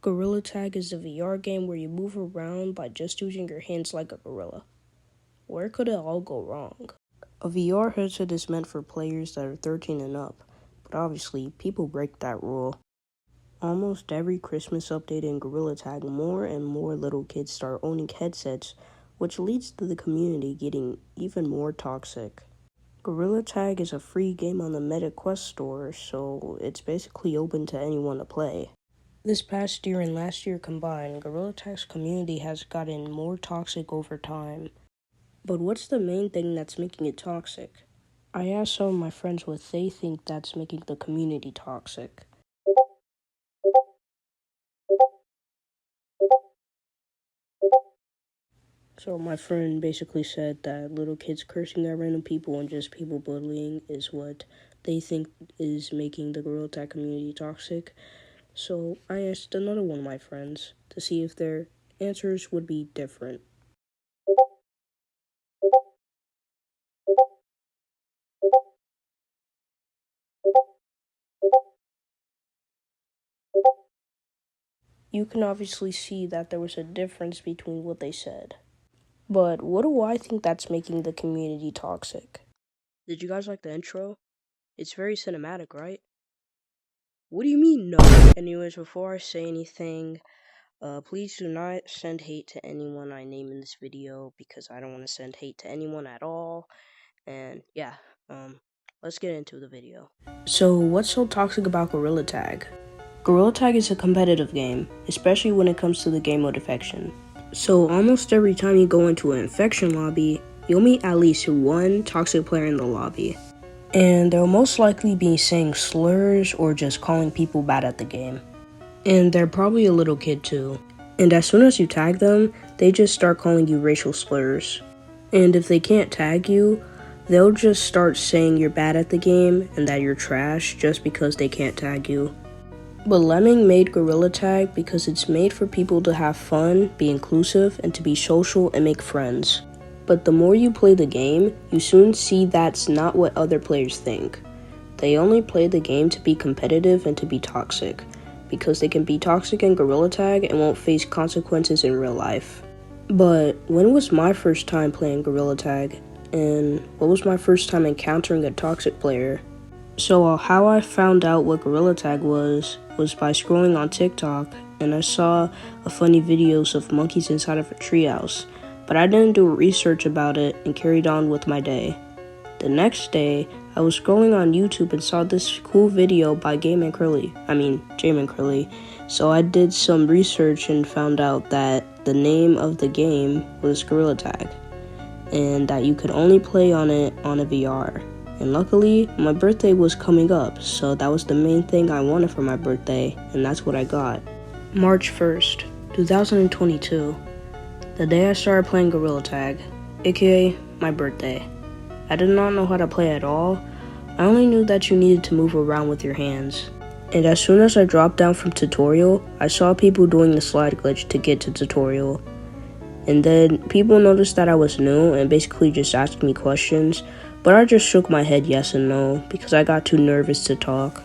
Gorilla Tag is a VR game where you move around by just using your hands like a gorilla. Where could it all go wrong? A VR headset is meant for players that are 13 and up, but obviously, people break that rule. Almost every Christmas update in Gorilla Tag, more and more little kids start owning headsets, which leads to the community getting even more toxic. Gorilla Tag is a free game on the Meta Quest store, so it's basically open to anyone to play. This past year and last year combined, Gorilla Tag's community has gotten more toxic over time. But what's the main thing that's making it toxic? I asked some of my friends what they think that's making the community toxic. So my friend basically said that little kids cursing at random people and just people bullying is what they think is making the Gorilla Tag community toxic. So I asked another one of my friends to see if their answers would be different. You can obviously see that there was a difference between what they said. But what do I think that's making the community toxic? Did you guys like the intro? It's very cinematic, right? What do you mean, no? Anyways, before I say anything, please do not send hate to anyone I name in this video because I don't want to send hate to anyone at all. And yeah, let's get into the video. So, what's so toxic about Gorilla Tag? Gorilla Tag is a competitive game, especially when it comes to the game mode infection. So, almost every time you go into an infection lobby, you'll meet at least one toxic player in the lobby. And they'll most likely be saying slurs or just calling people bad at the game. And they're probably a little kid too. And as soon as you tag them, they just start calling you racial slurs. And if they can't tag you, they'll just start saying you're bad at the game and that you're trash just because they can't tag you. But Lemming made Gorilla Tag because it's made for people to have fun, be inclusive, and to be social and make friends. But the more you play the game, you soon see that's not what other players think. They only play the game to be competitive and to be toxic, because they can be toxic in Gorilla Tag and won't face consequences in real life. But when was my first time playing Gorilla Tag? And what was my first time encountering a toxic player? So how I found out what Gorilla Tag was by scrolling on TikTok, and I saw a funny videos of monkeys inside of a treehouse, but I didn't do research about it and carried on with my day. The next day, I was scrolling on YouTube and saw this cool video by jmancurly, so I did some research and found out that the name of the game was Gorilla Tag, and that you could only play on it on a VR. And luckily, my birthday was coming up, so that was the main thing I wanted for my birthday, and that's what I got. March 1st, 2022. The day I started playing Gorilla Tag, aka my birthday. I did not know how to play at all. I only knew that you needed to move around with your hands. And as soon as I dropped down from tutorial, I saw people doing the slide glitch to get to tutorial. And then people noticed that I was new and basically just asked me questions, but I just shook my head yes and no because I got too nervous to talk.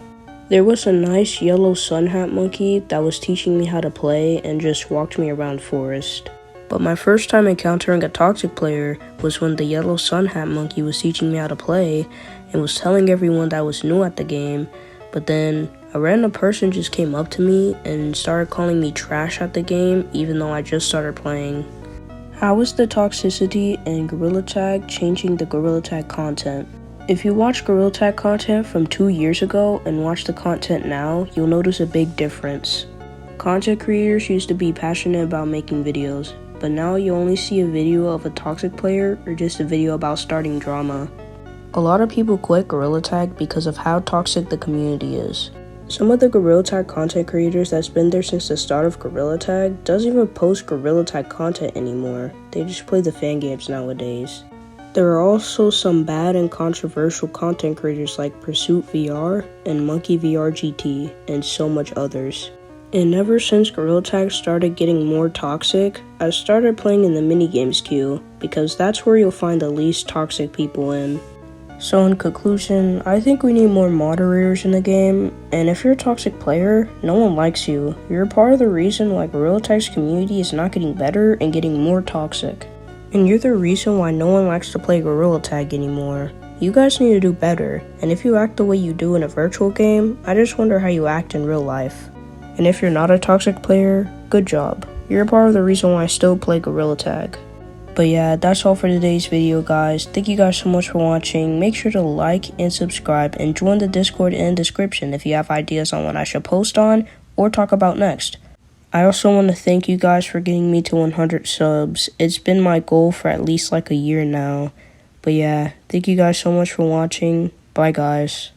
There was a nice yellow sun hat monkey that was teaching me how to play and just walked me around forest. But my first time encountering a toxic player was when the yellow sun hat monkey was teaching me how to play and was telling everyone that I was new at the game, but then a random person just came up to me and started calling me trash at the game even though I just started playing. How is the toxicity in Gorilla Tag changing the Gorilla Tag content? If you watch Gorilla Tag content from 2 years ago and watch the content now, you'll notice a big difference. Content creators used to be passionate about making videos, but now you only see a video of a toxic player or just a video about starting drama. A lot of people quit Gorilla Tag because of how toxic the community is. Some of the Gorilla Tag content creators that's been there since the start of Gorilla Tag doesn't even post Gorilla Tag content anymore. They just play the fan games nowadays. There are also some bad and controversial content creators like Pursuit VR and Monkey VR GT and so much others. And ever since Gorilla Tag started getting more toxic, I started playing in the minigames queue because that's where you'll find the least toxic people in. So in conclusion, I think we need more moderators in the game, and if you're a toxic player, no one likes you. You're part of the reason why Gorilla Tag's community is not getting better and getting more toxic. And you're the reason why no one likes to play Gorilla Tag anymore. You guys need to do better, and if you act the way you do in a virtual game, I just wonder how you act in real life. And if you're not a toxic player, good job. You're part of the reason why I still play Gorilla Tag. But yeah, that's all for today's video, guys. Thank you guys so much for watching. Make sure to like and subscribe and join the Discord in the description if you have ideas on what I should post on or talk about next. I also want to thank you guys for getting me to 100 subs. It's been my goal for at least like a year now. But yeah, thank you guys so much for watching. Bye, guys.